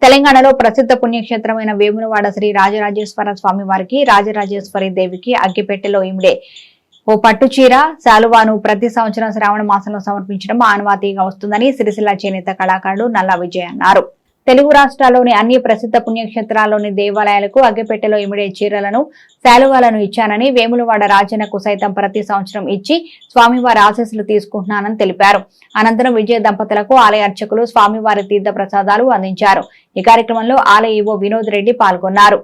తెలంగాణలో ప్రసిద్ధ పుణ్యక్షేత్రమైన వేములవాడ శ్రీ రాజరాజేశ్వర స్వామి వారికి రాజరాజేశ్వరి దేవికి అగ్గిపెట్టెలో ఇమిడే ఓ పట్టు చీర శాలువాను ప్రతి సంవత్సరం శ్రావణ మాసంలో సమర్పించడం ఆనవాతీగా వస్తుందని సిరిసిల్ల చేనేత కళాకారుడు నల్లా విజయ్ అన్నారు. తెలుగు రాష్ట్రాల్లోని అన్ని ప్రసిద్ధ పుణ్యక్షేత్రాల్లోని దేవాలయాలకు అగ్గిపెట్టెలో ఇమిడే చీరలను శాలువాలను ఇచ్చానని, వేములవాడ రాజన్నకు సైతం ప్రతి సంవత్సరం ఇచ్చి స్వామివారి ఆశీస్సులు తీసుకుంటున్నానని తెలిపారు. అనంతరం విజయ దంపతులకు ఆలయ అర్చకులు స్వామివారి తీర్థ ప్రసాదాలు అందించారు. ఈ కార్యక్రమంలో ఆలయ ఈవో వినోద్ రెడ్డి పాల్గొన్నారు.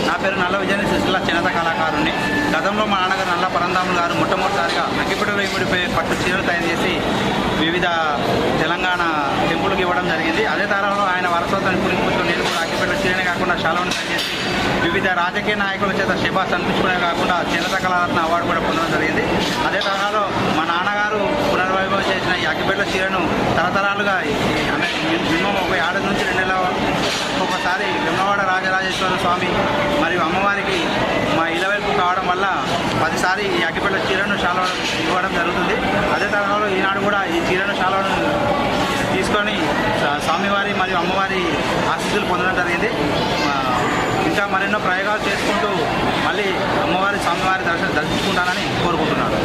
నా పేరు నల్ల విజయ్, సిరిసిల్ల చేనేత కళాకారుణ్ణి. గతంలో మా నాన్నగారు నల్ల పరంధాములు గారు మొట్టమొదటిసారిగా అగ్గిపెట్టెలో ఇమిడిపోయి పట్టు చీరలు తయారు చేసి వివిధ తెలంగాణ టెంపుల్కి ఇవ్వడం జరిగింది. అదే తరహాలో ఆయన వారసత్వాన్ని పురిపుతో నేను కూడా అగ్గిపెట్టెల చీరనే కాకుండా శాలువాను తయారు చేసి వివిధ రాజకీయ నాయకుల చేత శభాస్ అనిపించుకునే కాకుండా చేనేత కళారత్న అవార్డు కూడా పొందడం జరిగింది. అదే తరహాలో మా నాన్నగారు పునర్వైభవం చేసిన ఈ అగ్గిపెట్టెల చీరను తరతరాలుగా మినిమం ఒక 7 నుంచి 2 నెలల ఒకసారి వేములవాడ రాజరాజేశ్వర స్వామి మరియు అమ్మవారికి మా ఇలవైపు కావడం వల్ల 10 సారి ఈ అగ్గిపెట్టెల చీరను శాలువను ఇవ్వడం జరుగుతుంది. అదే తరహాలో ఈనాడు కూడా ఈ చీరను శాలువను తీసుకొని స్వామివారి మరియు అమ్మవారి ఆశీస్సులు పొందడం జరిగింది. ఇంకా మరెన్నో ప్రయోగాలు చేసుకుంటూ మళ్ళీ అమ్మవారి స్వామివారి దర్శించుకుంటానని కోరుకుంటున్నాను.